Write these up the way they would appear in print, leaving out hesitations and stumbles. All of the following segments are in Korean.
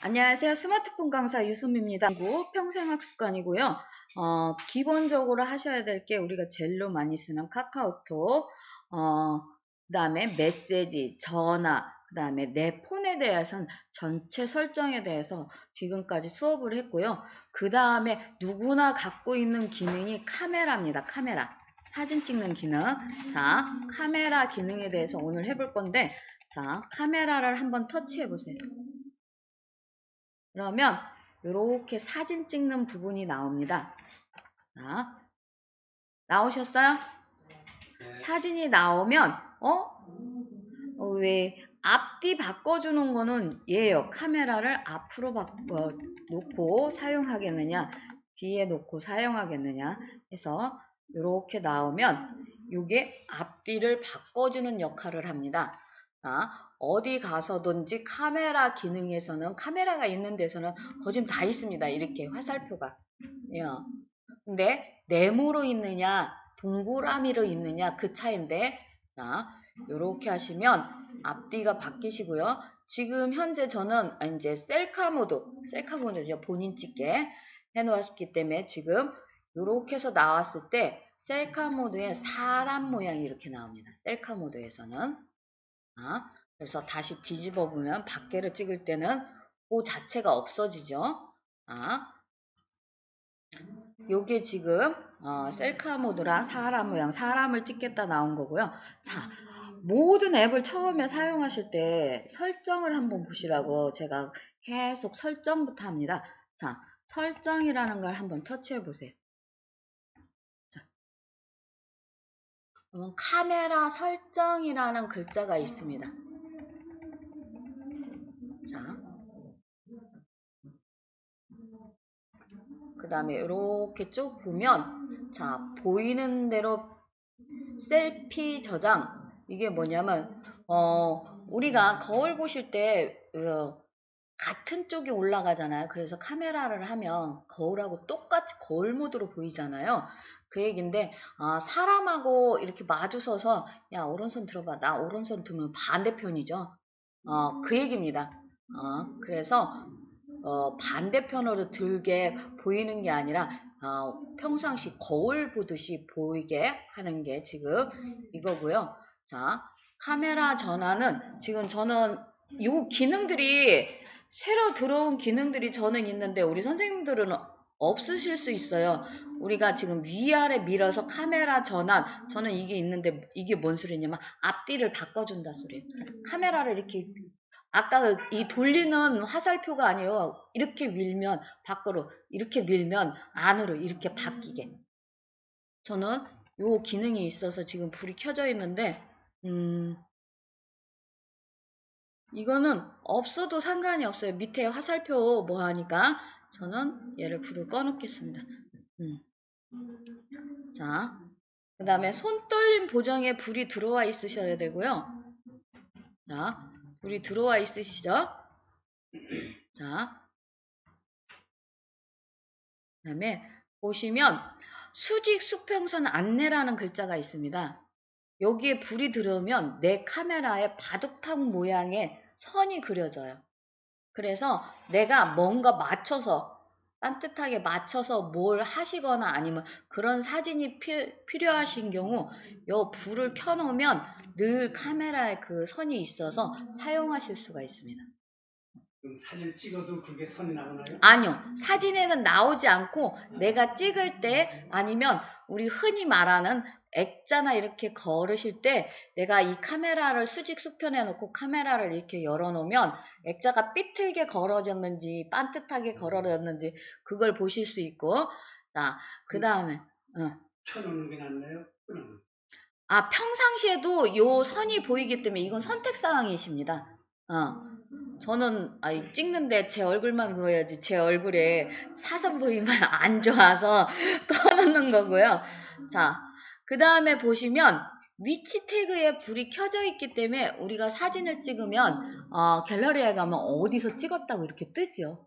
안녕하세요. 스마트폰 강사 유수미입니다. 평생학습관이고요. 기본적으로 하셔야 될 게 우리가 제일로 많이 쓰는 카카오톡, 그 다음에 메시지, 전화, 그 다음에 내 폰에 대해서는 전체 설정에 대해서 지금까지 수업을 했고요. 그 다음에 누구나 갖고 있는 기능이 카메라입니다. 카메라. 사진 찍는 기능. 자, 카메라 기능에 대해서 오늘 해볼 건데, 자, 카메라를 한번 터치해 보세요. 그러면 이렇게 사진 찍는 부분이 나옵니다. 자, 나오셨어요? 사진이 나오면 왜 앞뒤 바꿔주는 거는 얘예요. 카메라를 앞으로 바꿔 놓고 사용하겠느냐, 뒤에 놓고 사용하겠느냐 해서 이렇게 나오면 이게 앞뒤를 바꿔주는 역할을 합니다. 자, 어디 가서든지 카메라 기능에서는 카메라가 있는 데서는 거진 다 있습니다. 이렇게 화살표가. 예. 근데 네모로 있느냐 동그라미로 있느냐 그 차이인데, 자, 요렇게 하시면 앞뒤가 바뀌시고요. 지금 현재 저는 이제 셀카 모드죠. 본인 찍게 해놓았기 때문에 지금 요렇게 해서 나왔을 때 셀카 모드에 사람 모양이 이렇게 나옵니다. 셀카 모드에서는. 그래서 다시 뒤집어 보면 밖에를 찍을 때는 그 자체가 없어지죠. 요게 지금 셀카 모드라 사람 모양, 사람을 찍겠다 나온 거고요. 자, 모든 앱을 처음에 사용하실 때 설정을 한번 보시라고 제가 계속 설정부터 합니다. 자, 설정이라는 걸 한번 터치해 보세요. 자, 카메라 설정이라는 글자가 있습니다. 자, 그 다음에 이렇게 쭉 보면, 자, 보이는 대로 셀피 저장. 이게 뭐냐면 우리가 거울 보실 때 같은 쪽이 올라가잖아요. 그래서 카메라를 하면 거울하고 똑같이 거울 모드로 보이잖아요. 그 얘기인데, 사람하고 이렇게 마주서서 야, 오른손 들어봐, 나 오른손 들면 반대편이죠. 그 얘기입니다. 그래서 반대편으로 들게 보이는 게 아니라 평상시 거울 보듯이 보이게 하는 게 지금 이거고요. 자, 카메라 전환은 지금 저는 요 기능들이 새로 들어온 기능들이 저는 있는데 우리 선생님들은 없으실 수 있어요. 우리가 지금 위아래 밀어서 카메라 전환, 저는 이게 있는데 이게 뭔 소리냐면 앞뒤를 바꿔준다 소리예요. 카메라를 이렇게 아까 이 돌리는 화살표가 아니에요. 이렇게 밀면 밖으로, 이렇게 밀면 안으로 이렇게 바뀌게. 저는 요 기능이 있어서 지금 불이 켜져 있는데 이거는 없어도 상관이 없어요. 밑에 화살표 뭐 하니까 저는 얘를 불을 꺼놓겠습니다. 자, 그 다음에 손떨림 보정에 불이 들어와 있으셔야 되고요. 자, 불이 들어와 있으시죠? 자, 그 다음에 보시면 수직 수평선 안내라는 글자가 있습니다. 여기에 불이 들어오면 내 카메라에 바둑판 모양의 선이 그려져요. 그래서 내가 뭔가 맞춰서 반듯하게 맞춰서 뭘 하시거나 아니면 그런 사진이 필요하신 경우 요 불을 켜놓으면 늘 카메라에 그 선이 있어서 사용하실 수가 있습니다. 그럼 사진을 찍어도 그게 선이 나오나요? 아니요. 사진에는 나오지 않고 내가 찍을 때 아니면 우리 흔히 말하는 액자나 이렇게 걸으실 때 내가 이 카메라를 수직 수편해 놓고 카메라를 이렇게 열어 놓으면 액자가 삐뚤게 걸어졌는지 반듯하게 걸어졌는지 그걸 보실 수 있고, 자, 그 다음에 켜놓는 게 낫나요? 평상시에도 요 선이 보이기 때문에 이건 선택사항이십니다. 저는 찍는데 제 얼굴만 보여야지 제 얼굴에 사선 보이면 안 좋아서 꺼놓는 거고요. 자, 그 다음에 보시면 위치 태그에 불이 켜져 있기 때문에 우리가 사진을 찍으면 갤러리에 가면 어디서 찍었다고 이렇게 뜨지요.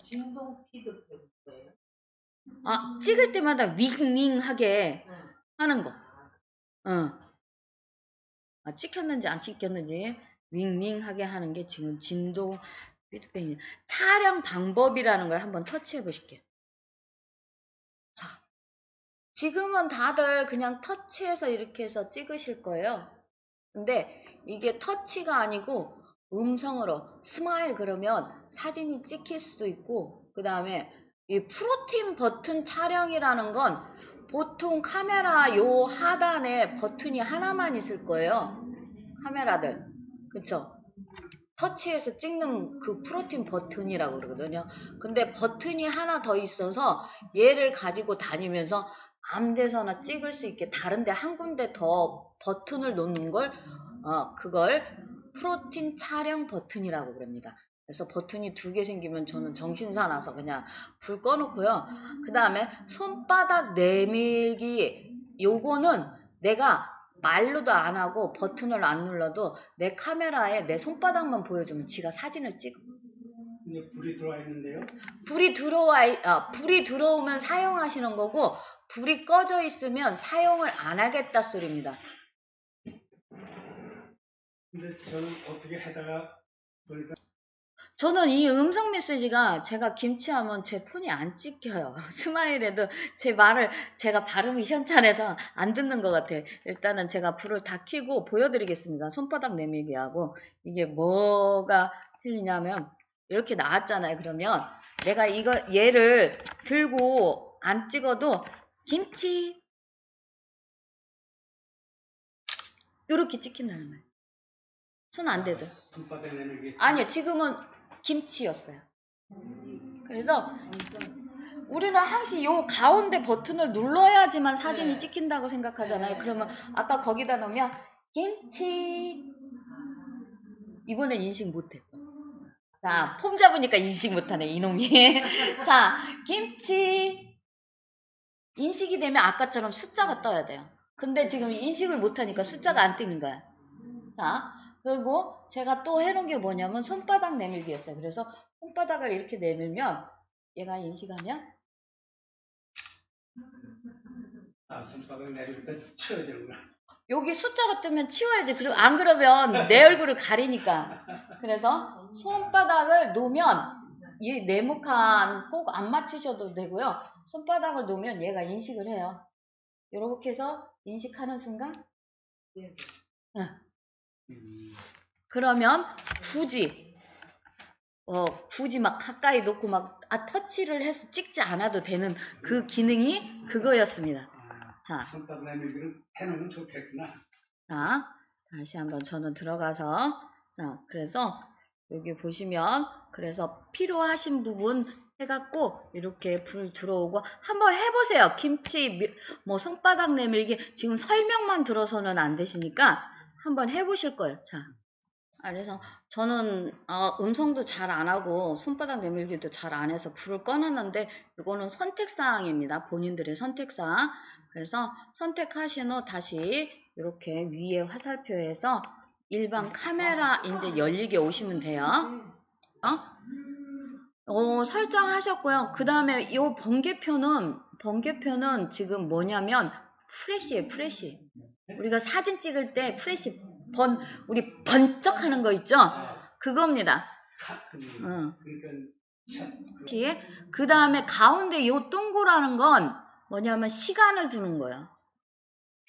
진동 피드 때문에. 찍을 때마다 윙윙하게 하는 거. 찍혔는지 안 찍혔는지 윙윙하게 하는 게 지금 진동 피드백입니다. 촬영 방법이라는 걸 한번 터치해 보실게요. 자, 지금은 다들 그냥 터치해서 이렇게 해서 찍으실 거예요. 근데 이게 터치가 아니고 음성으로 스마일 그러면 사진이 찍힐 수도 있고, 그 다음에 이 프로틴 버튼 촬영이라는 건 보통 카메라 요 하단에 버튼이 하나만 있을 거예요. 카메라들. 그쵸? 터치해서 찍는 그 프로틴 버튼이라고 그러거든요. 근데 버튼이 하나 더 있어서 얘를 가지고 다니면서 아무 데서나 찍을 수 있게 다른데 한 군데 더 버튼을 놓는 걸 그걸 프로틴 촬영 버튼이라고 그럽니다. 그래서 버튼이 2개 생기면 저는 정신사 나서 그냥 불 꺼놓고요. 그 다음에 손바닥 내밀기, 요거는 내가 말로도 안 하고 버튼을 안 눌러도 내 카메라에 내 손바닥만 보여주면 지가 사진을 찍어. 근데 불이 들어와 있는데요. 불이 들어오면 사용하시는 거고, 불이 꺼져 있으면 사용을 안 하겠다 소리입니다. 근데 저는 어떻게 하다가 보니까 저는 이 음성 메시지가 제가 김치하면 제 폰이 안 찍혀요. 스마일에도 제 말을 제가 발음이 현찬해서 안 듣는 것 같아요. 일단은 제가 불을 다 켜고 보여드리겠습니다. 손바닥 내밀기하고 이게 뭐가 틀리냐면 이렇게 나왔잖아요. 그러면 내가 얘를 들고 안 찍어도 김치 이렇게 찍힌다는 거예요. 손 안 대도. 손바닥 내밀기. 아니요, 지금은 김치였어요. 그래서 우리는 항상 요 가운데 버튼을 눌러야지만 사진이 찍힌다고 생각하잖아요. 그러면 아까 거기다 놓으면 김치, 이번엔 인식 못해. 자, 폼 잡으니까 인식 못하네 이놈이. 자, 김치 인식이 되면 아까처럼 숫자가 떠야 돼요. 근데 지금 인식을 못하니까 숫자가 안 뜨는 거야. 자, 그리고 제가 또 해놓은 게 뭐냐면 손바닥 내밀기였어요. 그래서 손바닥을 이렇게 내밀면 얘가 인식하면 손바닥 내밀 때 쳐야 되는구나. 여기 숫자가 뜨면 치워야지. 안 그러면 내 얼굴을 가리니까. 그래서 손바닥을 놓으면 이 네모칸 꼭 안 맞추셔도 되고요. 손바닥을 놓으면 얘가 인식을 해요. 이렇게 해서 인식하는 순간 그러면 굳이 막 가까이 놓고 막 터치를 해서 찍지 않아도 되는 그 기능이 그거였습니다. 자, 손바닥 내밀기는 해놓으면 좋겠구나. 자, 다시 한번 저는 들어가서, 자, 그래서 여기 보시면, 그래서 필요하신 부분 해갖고 이렇게 불 들어오고 한번 해보세요. 김치 뭐 손바닥 내밀기 지금 설명만 들어서는 안 되시니까 한번 해보실 거예요. 자, 그래서 저는 음성도 잘 안 하고 손바닥 내밀기도 잘 안 해서 불을 꺼놨는데 이거는 선택사항입니다. 본인들의 선택사항. 그래서 선택하신 후 다시 이렇게 위에 화살표에서 일반 카메라 이제 열리게 오시면 돼요. 설정하셨고요. 그 다음에 이 번개표는 지금 뭐냐면 프레시예요. 프레시. 우리가 사진 찍을 때 프레시 우리 번쩍하는 거 있죠? 그겁니다. 그 다음에 가운데 이 동그라는 건 뭐냐면 시간을 두는 거예요.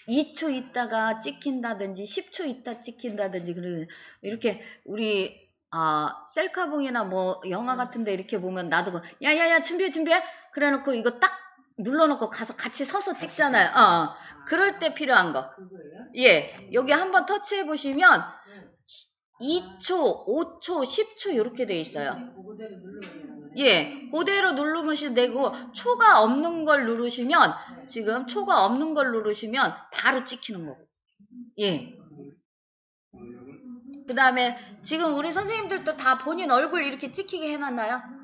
2초 있다가 찍힌다든지 10초 있다 찍힌다든지 이렇게 우리 셀카봉이나 뭐 영화 같은데 이렇게 보면 놔두고 야야야 준비해 그래놓고 이거 딱 눌러놓고 가서 같이 서서 찍잖아요. 그럴 때 필요한 거. 예, 여기 한번 터치해 보시면 2초, 5초, 10초 이렇게 돼 있어요. 예, 그대로 누르시면 되고 초가 없는 걸 누르시면 지금 초가 없는 걸 누르시면 바로 찍히는 거고. 예. 그 다음에 지금 우리 선생님들도 다 본인 얼굴 이렇게 찍히게 해놨나요?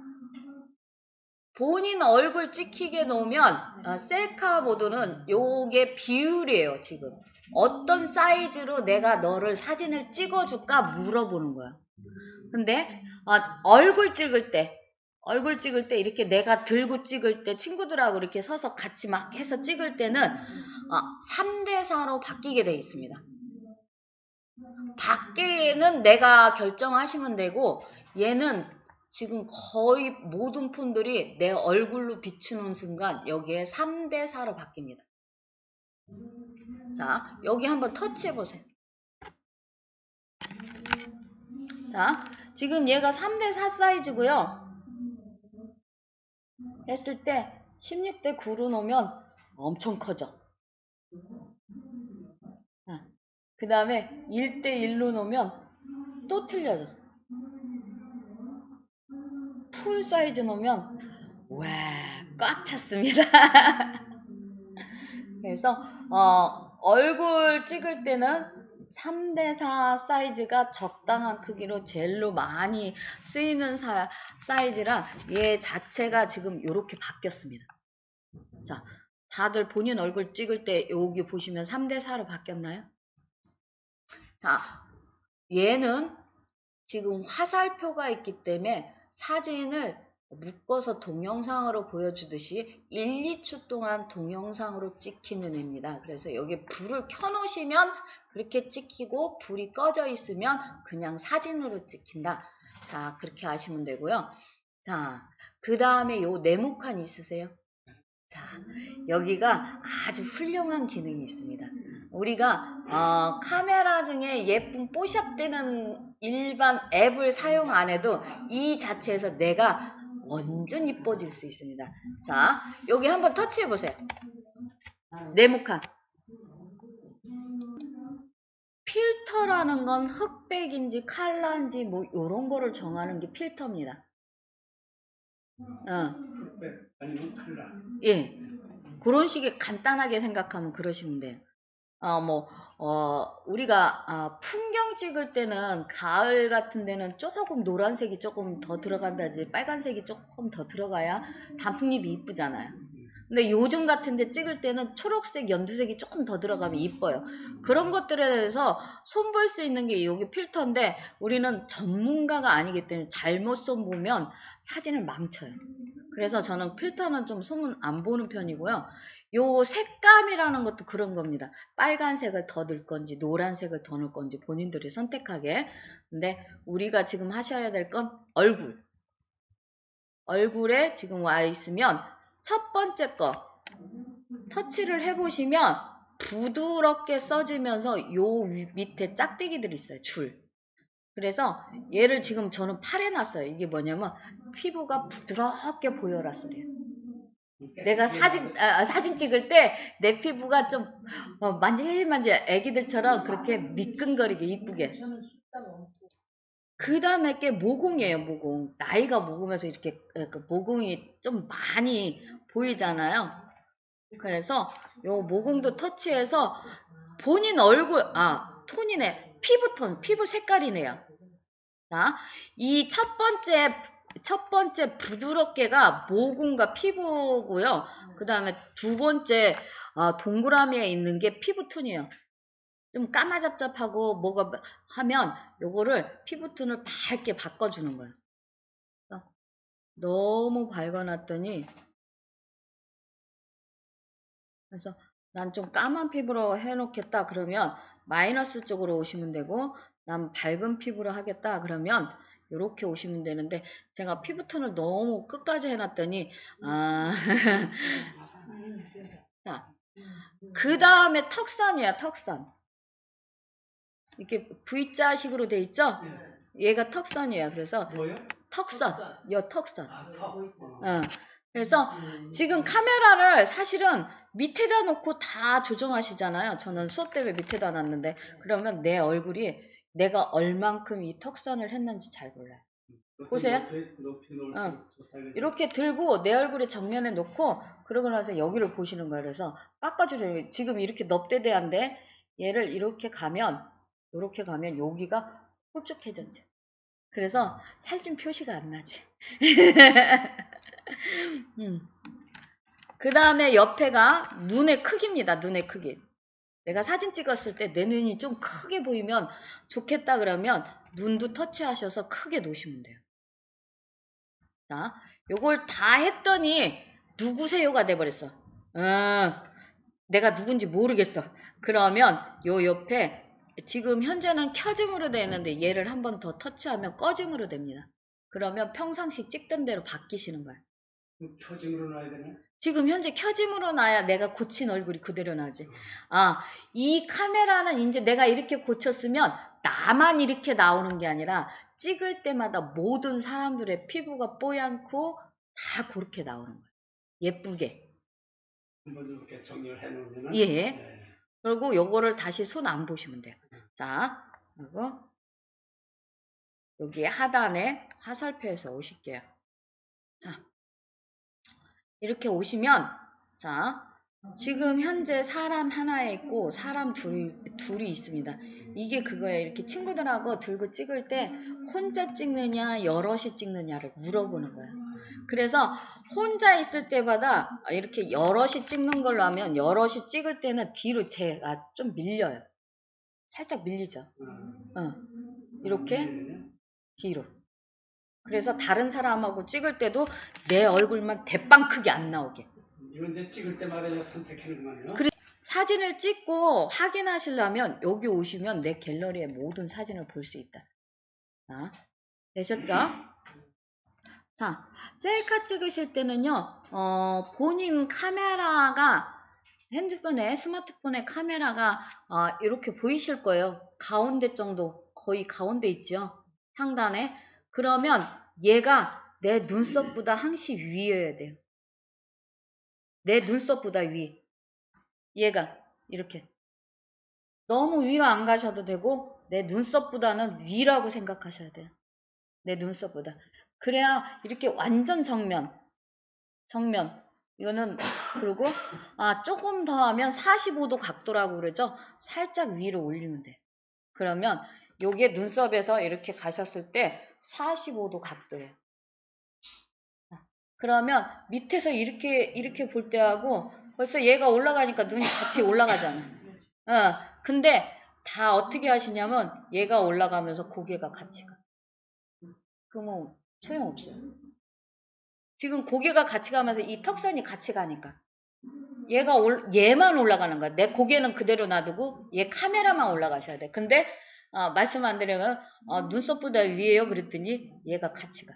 본인 얼굴 찍히게 놓으면 셀카 모드는 요게 비율이에요. 지금 어떤 사이즈로 내가 너를 사진을 찍어줄까 물어보는 거야. 근데 얼굴 찍을 때 이렇게 내가 들고 찍을 때 친구들하고 이렇게 서서 같이 막 해서 찍을 때는 3대4로 바뀌게 되어 있습니다. 밖에는 내가 결정하시면 되고 얘는 지금 거의 모든 폰들이 내 얼굴로 비추는 순간 여기에 3대 4로 바뀝니다. 자, 여기 한번 터치해 보세요. 자, 지금 얘가 3대 4 사이즈고요. 했을 때 16대 9로 놓으면 엄청 커져. 그 다음에 1대 1로 놓으면 또 틀려져. 풀 사이즈 놓으면 와, 꽉 찼습니다. 그래서 얼굴 찍을 때는 3대 4 사이즈가 적당한 크기로 젤로 많이 쓰이는 사이즈라 얘 자체가 지금 이렇게 바뀌었습니다. 자, 다들 본인 얼굴 찍을 때 여기 보시면 3대 4로 바뀌었나요? 자, 얘는 지금 화살표가 있기 때문에 사진을 묶어서 동영상으로 보여주듯이 1, 2초 동안 동영상으로 찍히는 애입니다. 그래서 여기 불을 켜놓으시면 그렇게 찍히고 불이 꺼져 있으면 그냥 사진으로 찍힌다. 자, 그렇게 아시면 되고요. 자, 그 다음에 요 네모칸 있으세요? 자, 여기가 아주 훌륭한 기능이 있습니다. 우리가 카메라 중에 예쁜 뽀샵되는 일반 앱을 사용 안 해도 이 자체에서 내가 완전 이뻐질 수 있습니다. 자, 여기 한번 터치해 보세요. 네모칸. 필터라는 건 흑백인지 칼라인지 뭐 이런 거를 정하는 게 필터입니다. 흑백 아니면 칼라. 예. 그런 식의 간단하게 생각하면 그러시면 돼요. 우리가 풍경 찍을 때는 가을 같은 데는 조금 노란색이 조금 더 들어간다든지 빨간색이 조금 더 들어가야 단풍잎이 이쁘잖아요. 근데 요즘 같은 데 찍을 때는 초록색, 연두색이 조금 더 들어가면 이뻐요. 그런 것들에 대해서 손볼 수 있는 게 여기 필터인데 우리는 전문가가 아니기 때문에 잘못 손보면 사진을 망쳐요. 그래서 저는 필터는 좀 손은 안 보는 편이고요. 요 색감이라는 것도 그런 겁니다. 빨간색을 더 넣을 건지 노란색을 더 넣을 건지 본인들이 선택하게. 근데 우리가 지금 하셔야 될 건 얼굴. 얼굴에 지금 와 있으면 첫 번째 거 터치를 해보시면 부드럽게 써지면서 요 밑에 짝대기들이 있어요. 줄. 그래서 얘를 지금 저는 팔에 놨어요. 이게 뭐냐면 피부가 부드럽게 보여라 소리예요. 내가 사진 찍을 때 내 피부가 좀 만질만질 애기들처럼 그렇게 미끈거리게 이쁘게. 그 다음에 게 모공이에요. 모공. 나이가 먹으면서 이렇게 모공이 좀 많이 보이잖아요. 그래서 요 모공도 터치해서 본인 얼굴 톤이네. 피부톤, 피부 색깔이네요. 자, 이 첫 번째 부드럽게가 모공과 피부고요. 그 다음에 두 번째 동그라미에 있는 게 피부톤이에요. 좀 까마잡잡하고 뭐가 하면 요거를 피부톤을 밝게 바꿔주는 거예요. 너무 밝아놨더니 그래서 난 좀 까만 피부로 해놓겠다 그러면 마이너스 쪽으로 오시면 되고 난 밝은 피부로 하겠다 그러면 이렇게 오시면 되는데 제가 피부톤을 너무 끝까지 해놨더니 자, 그 다음에 턱선이야. 턱선 이렇게 V자식으로 돼 있죠? 얘가 턱선이에요. 그래서 뭐요? 턱선. 요 턱선. 턱. 그래서 지금 카메라를 사실은 밑에다 놓고 다 조정하시잖아요. 저는 수업 때문에 밑에다 놨는데 그러면 내 얼굴이 내가 얼만큼 이 턱선을 했는지 잘 몰라요. 보세요. 높이 이렇게 들고 내 얼굴에 정면에 놓고 그러고 나서 여기를 보시는 거예요. 그래서 깎아주세요. 지금 이렇게 넙대대한데 얘를 이렇게 가면 여기가 홀쭉해졌지. 그래서 살찐 표시가 안 나지. 그 다음에 옆에가 눈의 크기입니다. 눈의 크기. 내가 사진 찍었을 때 내 눈이 좀 크게 보이면 좋겠다 그러면 눈도 터치하셔서 크게 놓으시면 돼요. 자, 요걸 다 했더니 누구세요가 돼버렸어. 내가 누군지 모르겠어. 그러면 요 옆에 지금 현재는 켜짐으로 되어 있는데 얘를 한 번 더 터치하면 꺼짐으로 됩니다. 그러면 평상시 찍던 대로 바뀌시는 거예요. 표징으로 놔야 되나? 지금 현재 켜짐으로 놔야 내가 고친 얼굴이 그대로 나지. 아, 이 카메라는 이제 내가 이렇게 고쳤으면 나만 이렇게 나오는 게 아니라 찍을 때마다 모든 사람들의 피부가 뽀얗고 다 그렇게 나오는 거예요. 예쁘게. 한번 이렇게 정리를 해놓으면. 예. 네. 그리고 요거를 다시 손 안 보시면 돼요. 자, 그리고 여기 하단에 화살표에서 오실게요. 자, 이렇게 오시면, 자, 지금 현재 사람 하나에 있고 사람 둘이 있습니다. 이게 그거예요. 이렇게 친구들하고 들고 찍을 때 혼자 찍느냐 여럿이 찍느냐를 물어보는 거예요. 그래서 혼자 있을 때마다 이렇게 여럿이 찍는 걸로 하면 여럿이 찍을 때는 뒤로 제가 좀 밀려요. 살짝 밀리죠. 이렇게 뒤로. 그래서 다른 사람하고 찍을 때도 내 얼굴만 대빵 크게 안 나오게. 이건 이제 찍을 때마다 이거 선택하는구만요. 사진을 찍고 확인하시려면 여기 오시면 내 갤러리의 모든 사진을 볼 수 있다. 자, 되셨죠? 자, 셀카 찍으실 때는요, 본인 카메라가 핸드폰에 스마트폰의 카메라가 이렇게 보이실 거예요. 가운데 정도, 거의 가운데 있죠. 상단에. 그러면 얘가 내 눈썹보다 항시 위여야 돼요. 내 눈썹보다 위. 얘가 이렇게. 너무 위로 안 가셔도 되고 내 눈썹보다는 위라고 생각하셔야 돼요. 내 눈썹보다. 그래야 이렇게 완전 정면. 이거는 그리고 조금 더 하면 45도 각도라고 그러죠. 살짝 위로 올리면 돼. 그러면 요게 눈썹에서 이렇게 가셨을 때 45도 각도예요. 그러면 밑에서 이렇게 볼 때하고 벌써 얘가 올라가니까 눈이 같이 올라가잖아. 근데 다 어떻게 하시냐면 얘가 올라가면서 고개가 같이 가. 그러면 소용없어요. 지금 고개가 같이 가면서 이 턱선이 같이 가니까 얘만 올라가는 거야. 내 고개는 그대로 놔두고 얘 카메라만 올라가셔야 돼. 근데 말씀 안 드리면 눈썹보다 위에요 그랬더니 얘가 같이 가.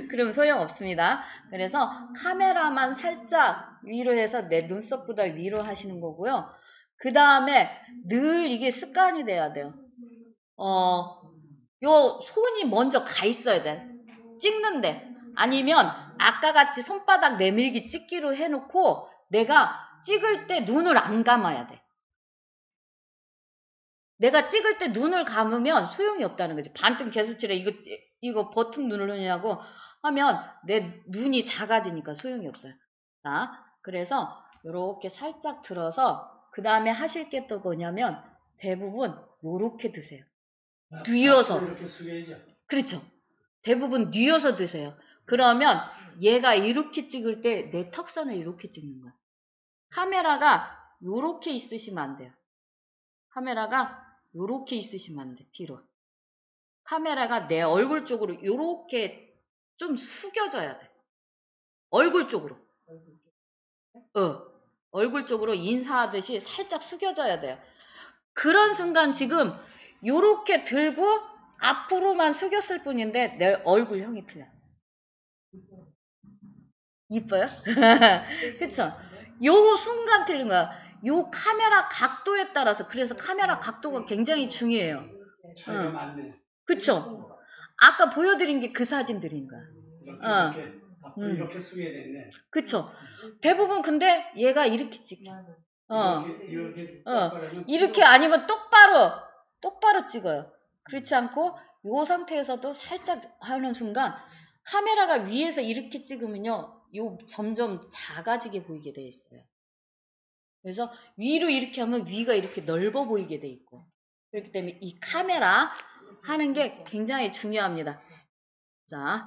그러면 소용없습니다. 그래서 카메라만 살짝 위로 해서 내 눈썹보다 위로 하시는 거고요. 그 다음에 늘 이게 습관이 돼야 돼요. 요 손이 먼저 가 있어야 돼. 찍는데. 아니면 아까 같이 손바닥 내밀기 찍기로 해놓고 내가 찍을 때 눈을 안 감아야 돼. 내가 찍을 때 눈을 감으면 소용이 없다는 거지. 반쯤 개수치래 이거 버튼 누르느냐고 하면 내 눈이 작아지니까 소용이 없어요. 자, 그래서 이렇게 살짝 들어서 그 다음에 하실 게 또 뭐냐면 대부분 요렇게 드세요. 뉘어서. 이렇게 숙여야죠. 그렇죠. 대부분 뉘어서 드세요. 그러면 얘가 이렇게 찍을 때 내 턱선을 이렇게 찍는 거야. 카메라가 요렇게 있으시면 안 돼요. 카메라가 요렇게 있으시면 안 돼. 뒤로. 카메라가 내 얼굴 쪽으로 요렇게 좀 숙여져야 돼. 얼굴 쪽으로. 얼굴 쪽으로 인사하듯이 살짝 숙여져야 돼요. 그런 순간 지금 요렇게 들고 앞으로만 숙였을 뿐인데 내 얼굴형이 틀려. 이뻐요? 그쵸? 요 순간 틀린 거야. 요 카메라 각도에 따라서. 그래서 카메라 각도가 굉장히 중요해요. 차이가 많네. 그쵸? 아까 보여드린 게 그 사진들인 거야. 이렇게 앞으로 이렇게 숙여야 되네. 그쵸? 대부분 근데 얘가 이렇게 찍혀. 이렇게 아니면 똑바로 찍어요. 그렇지 않고 요 상태에서도 살짝 하는 순간 카메라가 위에서 이렇게 찍으면요. 요 점점 작아지게 보이게 돼 있어요. 그래서 위로 이렇게 하면 위가 이렇게 넓어 보이게 돼 있고. 그렇기 때문에 이 카메라 하는 게 굉장히 중요합니다. 자,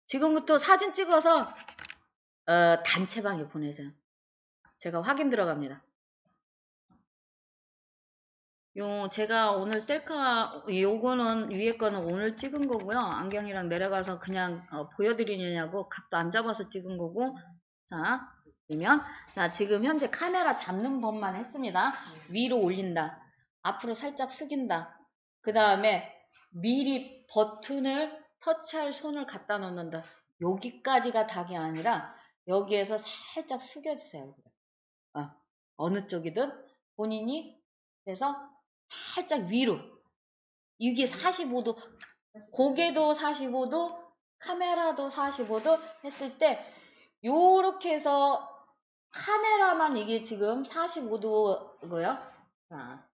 지금부터 사진 찍어서 단체방에 보내세요. 제가 확인 들어갑니다. 제가 오늘 셀카, 요거는 위에 거는 오늘 찍은 거고요. 안경이랑 내려가서 그냥 보여드리느냐고 각도 안 잡아서 찍은 거고. 자, 그러면 자, 지금 현재 카메라 잡는 법만 했습니다. 위로 올린다. 앞으로 살짝 숙인다. 그 다음에 미리 버튼을 터치할 손을 갖다 놓는다. 여기까지가 닭이 아니라 여기에서 살짝 숙여주세요. 어느 쪽이든 본인이 그래서 살짝 위로. 이게 45도, 고개도 45도, 카메라도 45도 했을 때 요렇게 해서 카메라만 이게 지금 45도고요. 자,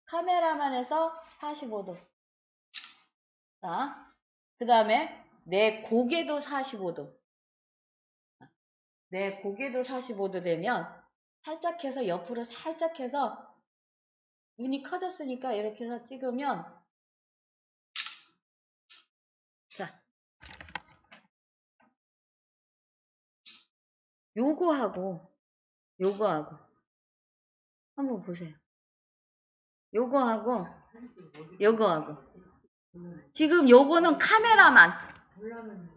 카메라만 해서 45도. 자, 그 다음에 내 고개도 45도. 내 고개도 45도 되면 살짝 해서 옆으로 살짝 해서 눈이 커졌으니까 이렇게 해서 찍으면 자, 요거하고 한번 보세요. 요거하고 지금 요거는 카메라만,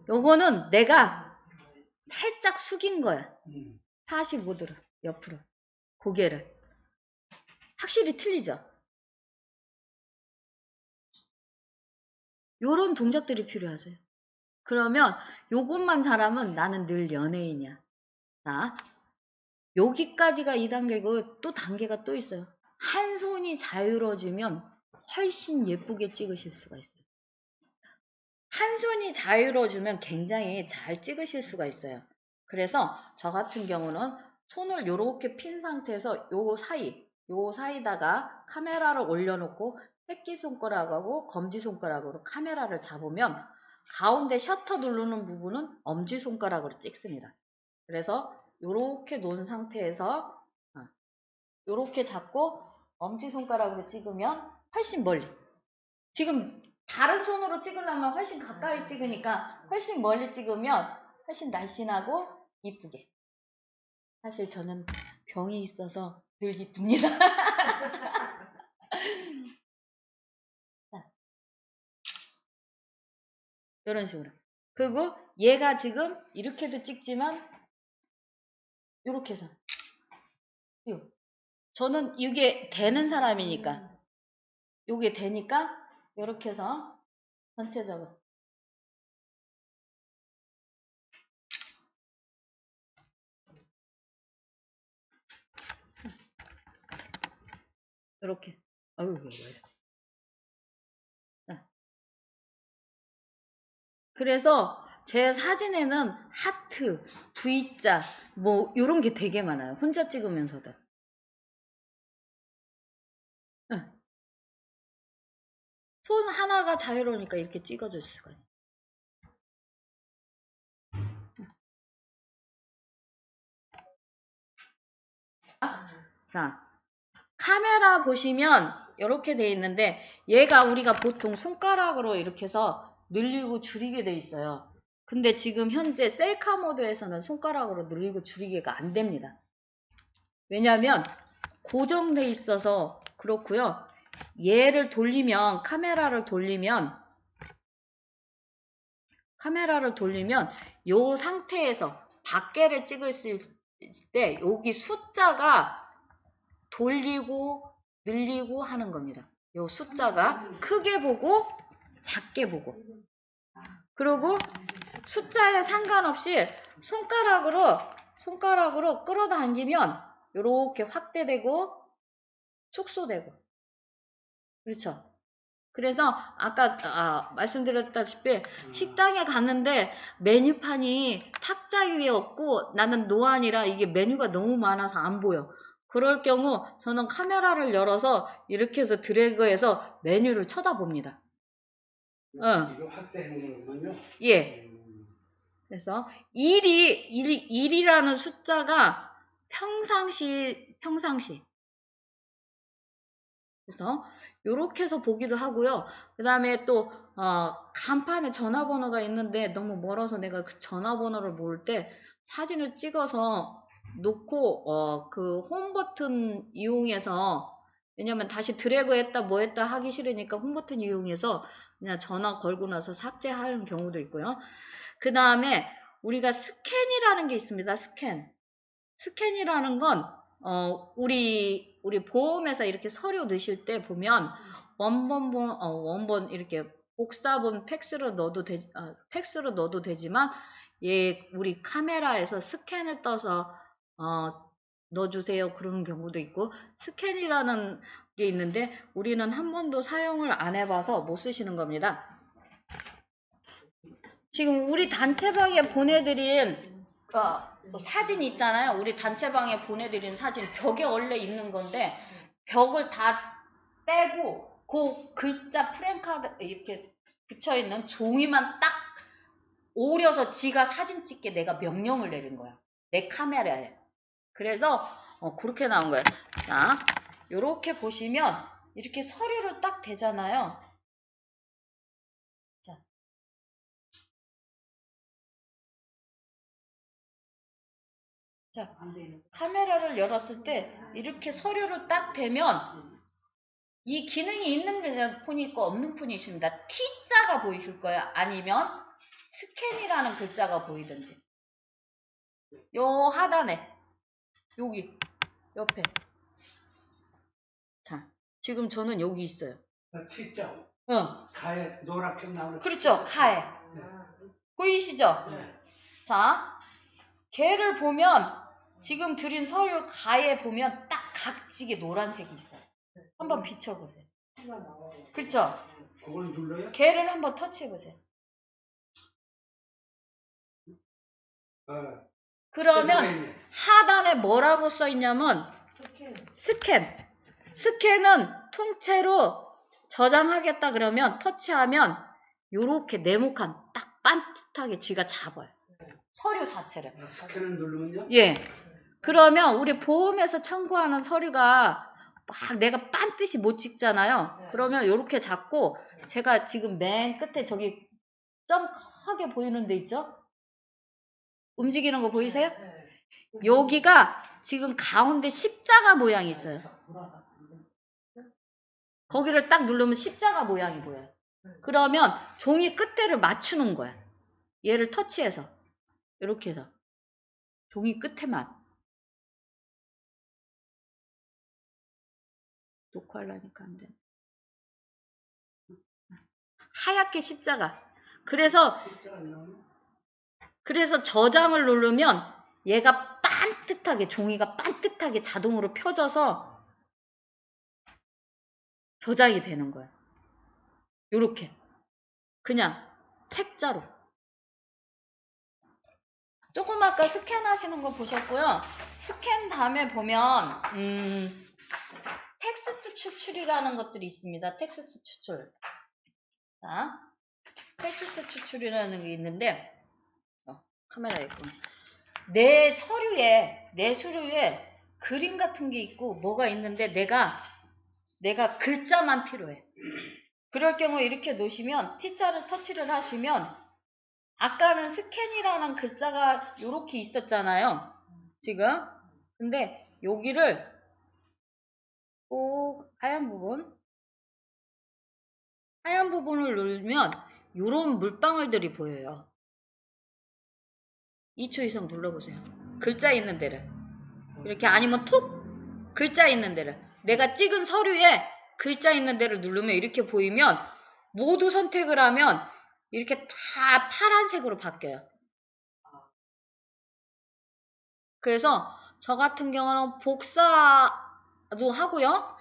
요거는 내가 살짝 숙인 거야. 45도로 옆으로 고개를. 확실히 틀리죠? 요런 동작들이 필요하세요. 그러면 요것만 잘하면 나는 늘 연예인이야. 자, 여기까지가 2단계고 또 단계가 또 있어요. 한 손이 자유로워지면 훨씬 예쁘게 찍으실 수가 있어요. 한 손이 자유로워지면 굉장히 잘 찍으실 수가 있어요. 그래서 저 같은 경우는 손을 이렇게 핀 상태에서 요 사이다가 카메라를 올려놓고 새끼손가락하고 검지손가락으로 카메라를 잡으면 가운데 셔터 누르는 부분은 엄지손가락으로 찍습니다. 그래서 요렇게 놓은 상태에서 요렇게 잡고 엄지손가락으로 찍으면 훨씬 멀리. 지금 다른 손으로 찍으려면 훨씬 가까이 찍으니까 훨씬 멀리 찍으면 훨씬 날씬하고 이쁘게. 사실 저는 병이 있어서 늘 이쁩니다. 이런 식으로. 그리고 얘가 지금 이렇게도 찍지만 이렇게 해서 저는 이게 되는 사람이니까 요게 되니까 이렇게 해서 전체적으로 이렇게 그래서 제 사진에는 하트, V자 뭐 요런 게 되게 많아요. 혼자 찍으면서도. 손 하나가 자유로우니까 이렇게 찍어줄 수가 있어요. 자, 카메라 보시면 이렇게 돼 있는데 얘가 우리가 보통 손가락으로 이렇게 해서 늘리고 줄이게 돼 있어요. 근데 지금 현재 셀카 모드에서는 손가락으로 늘리고 줄이기가 안 됩니다. 왜냐하면 고정돼 있어서 그렇고요. 얘를 돌리면 카메라를 돌리면 요 상태에서 밖에를 찍을 때 여기 숫자가 돌리고 늘리고 하는 겁니다. 요 숫자가 크게 보고 작게 보고 그리고 숫자에 상관없이 손가락으로 끌어당기면 이렇게 확대되고 축소되고 그렇죠. 그래서 아까 말씀드렸다시피 식당에 갔는데 메뉴판이 탁자 위에 없고 나는 노안이라 이게 메뉴가 너무 많아서 안 보여. 그럴 경우 저는 카메라를 열어서 이렇게 해서 드래그해서 메뉴를 쳐다봅니다. 이거 확대해 놓는군요. 예. 그래서 1이라는 숫자가 평상시 그래서 요렇게 해서 보기도 하고요. 그 다음에 또 간판에 전화번호가 있는데 너무 멀어서 내가 그 전화번호를 모를 때 사진을 찍어서 놓고 그 홈 버튼 이용해서 왜냐면 다시 드래그 했다 뭐 했다 하기 싫으니까 홈 버튼 이용해서 그냥 전화 걸고 나서 삭제하는 경우도 있고요. 그 다음에 우리가 스캔이라는 게 있습니다. 스캔이라는 건 우리 보험회사 이렇게 서류 넣으실 때 보면 원본 이렇게 복사본 팩스로 넣어도 되지만 우리 카메라에서 스캔을 떠서 넣어주세요 그러는 경우도 있고, 스캔이라는 게 있는데 우리는 한 번도 사용을 안 해봐서 못 쓰시는 겁니다. 지금 우리 단체방에 보내드린 사진 있잖아요. 우리 단체방에 보내드린 사진 벽에 원래 있는 건데 벽을 다 빼고 그 글자 프랭카드 이렇게 붙여있는 종이만 딱 오려서 지가 사진 찍게 내가 명령을 내린 거야. 내 카메라에. 그래서 그렇게 나온 거예요. 자, 요렇게 보시면 이렇게 서류를 딱 대잖아요. 자, 카메라를 열었을 때 이렇게 서류를 딱 대면 이 기능이 있는 폰이 있고 없는 폰이 있습니다. T자가 보이실 거예요. 아니면 스캔이라는 글자가 보이든지. 요 하단에 여기 옆에. 자, 지금 저는 여기 있어요. T자. 응. 가에 노랗게 나오는. 그렇죠. 가에. 네. 보이시죠? 네. 자, 걔를 보면 지금 드린 서류 가에 보면 딱 각지게 노란색이 있어요. 한번 비춰보세요. 그렇죠? 그걸 눌러요? 걔를 한번 터치해보세요. 그러면 하단에 뭐라고 써있냐면 스캔은 통째로 저장하겠다 그러면 터치하면 요렇게 네모칸 딱 반듯하게 지가 잡아요. 서류 자체를. 스캔을 누르면요? 예. 그러면 우리 보험에서 청구하는 서류가 막 내가 반듯이 못 찍잖아요. 그러면 요렇게 잡고 제가 지금 맨 끝에 저기 점 크게 보이는 데 있죠? 움직이는 거 보이세요? 여기가 지금 가운데 십자가 모양이 있어요. 거기를 딱 누르면 십자가 모양이 보여요. 그러면 종이 끝에를 맞추는 거야. 얘를 터치해서 이렇게 해서 종이 끝에만 녹화하려니까 안 돼. 하얗게 십자가. 그래서 저장을 누르면 얘가 반듯하게 종이가 반듯하게 자동으로 펴져서 저장이 되는 거야. 요렇게 그냥 책자로. 조금 아까 스캔하시는 거 보셨고요. 스캔 다음에 보면 텍스트 추출이라는 것들이 있습니다. 텍스트 추출. 자, 텍스트 추출이라는 게 있는데 카메라에 있고 내 서류에 그림 같은 게 있고 뭐가 있는데 내가 글자만 필요해. 그럴 경우 이렇게 놓으시면 T자를 터치를 하시면 아까는 스캔이라는 글자가 이렇게 있었잖아요. 지금. 근데 여기를 꼭 하얀 부분을 누르면 이런 물방울들이 보여요. 2초 이상 눌러보세요. 글자 있는 데를. 이렇게 아니면 톡 글자 있는 데를. 내가 찍은 서류에 글자 있는 데를 누르면 이렇게 보이면 모두 선택을 하면 이렇게 다 파란색으로 바뀌어요. 그래서 저 같은 경우는 복사도 하고요.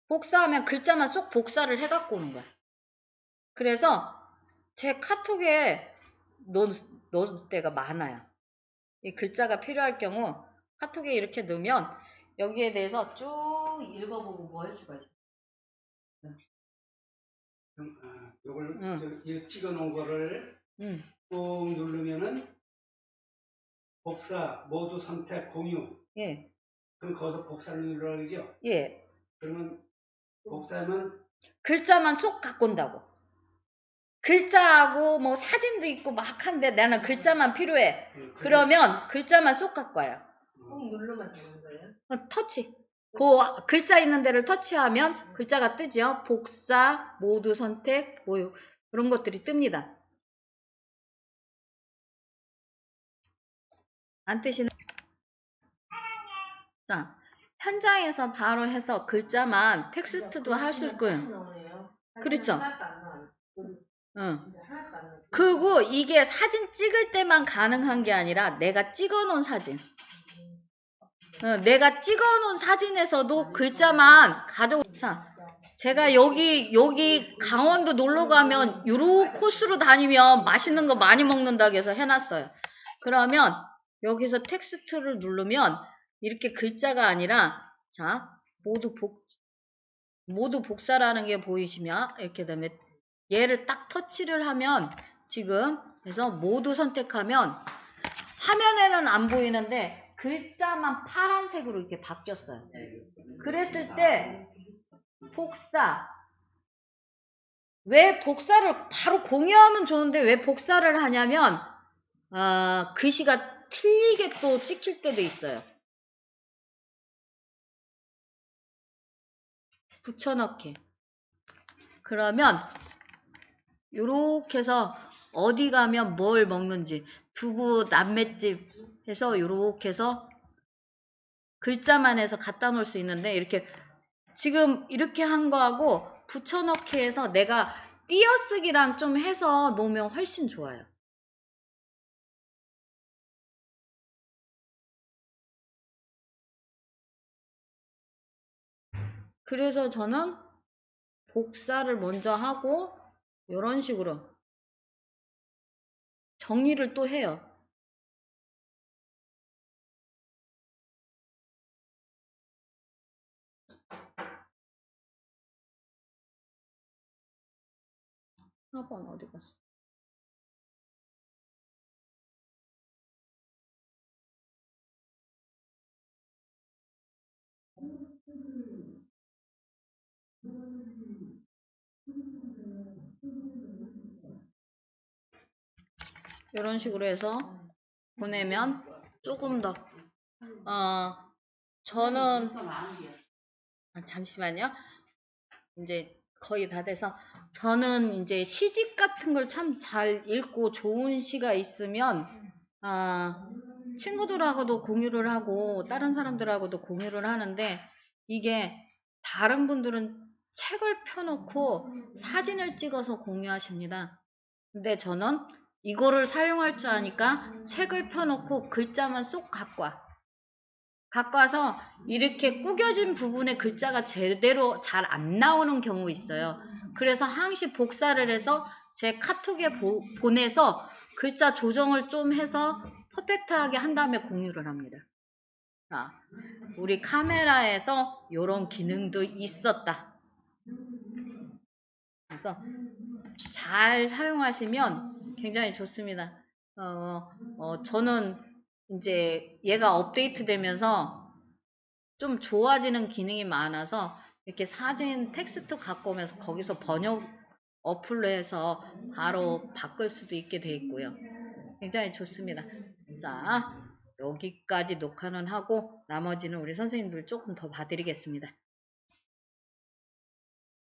복사하면 글자만 쏙 복사를 해갖고 오는 거야. 그래서 제 카톡에 넣을 때가 많아요. 이 글자가 필요할 경우 카톡에 이렇게 넣으면 여기에 대해서 쭉 읽어보고 뭐 할 수가 있어요. 요걸 찍어놓은 거를 꾹 누르면은 복사, 모두 선택, 공유. 예. 그럼 거기서 복사를 누르라 그러죠? 예. 그러면 복사하면 글자만 쏙 갖고 온다고. 글자하고 뭐 사진도 있고 막 한데 나는 글자만 필요해. 그러면 글자만 쏙 갖고 와요. 꾹 누르면 되는 거예요? 터치. 그 글자 있는 데를 터치하면 글자가 뜨죠. 복사, 모두 선택, 뭐 그런 것들이 뜹니다. 안 뜨시는? 자, 현장에서 바로 해서 글자만 텍스트도 하실 거예요. 그렇죠? 응. 그리고 이게 사진 찍을 때만 가능한 게 아니라 내가 찍어 놓은 사진. 내가 찍어 놓은 사진에서도 글자만 자, 제가 여기 강원도 놀러 가면 요런 코스로 다니면 맛있는 거 많이 먹는다고 해서 해놨어요. 그러면 여기서 텍스트를 누르면 이렇게 글자가 아니라 자, 모두 복사라는 게 보이시면 이렇게 되면 얘를 딱 터치를 하면 지금 그래서 모두 선택하면 화면에는 안 보이는데 글자만 파란색으로 이렇게 바뀌었어요. 그랬을 때 복사. 왜 복사를 바로 공유하면 좋은데 왜 복사를 하냐면 글씨가 틀리게 또 찍힐 때도 있어요. 붙여넣기. 그러면 요렇게 해서 어디 가면 뭘 먹는지 두부 남맷집 해서 요렇게 해서 글자만 해서 갖다 놓을 수 있는데 이렇게 지금 이렇게 한 거하고 붙여넣기 해서 내가 띄어쓰기랑 좀 해서 놓으면 훨씬 좋아요. 그래서 저는 복사를 먼저 하고 이런 식으로 정리를 또 해요. 한번 어디 갔어? 이런 식으로 해서 보내면 조금 더 저는 잠시만요. 이제 거의 다 돼서 저는 이제 시집 같은 걸 참 잘 읽고 좋은 시가 있으면 친구들하고도 공유를 하고 다른 사람들하고도 공유를 하는데 이게 다른 분들은 책을 펴놓고 사진을 찍어서 공유하십니다. 근데 저는 이거를 사용할 줄 아니까 책을 펴놓고 글자만 쏙 갖고 와서 이렇게 구겨진 부분에 글자가 제대로 잘 안 나오는 경우 있어요. 그래서 항시 복사를 해서 제 카톡에 보내서 글자 조정을 좀 해서 퍼펙트하게 한 다음에 공유를 합니다. 자, 우리 카메라에서 이런 기능도 있었다. 그래서 잘 사용하시면 굉장히 좋습니다. 저는 이제 얘가 업데이트 되면서 좀 좋아지는 기능이 많아서 이렇게 사진 텍스트 갖고 오면서 거기서 번역 어플로 해서 바로 바꿀 수도 있게 되어 있고요. 굉장히 좋습니다. 자, 여기까지 녹화는 하고 나머지는 우리 선생님들 조금 더 봐드리겠습니다.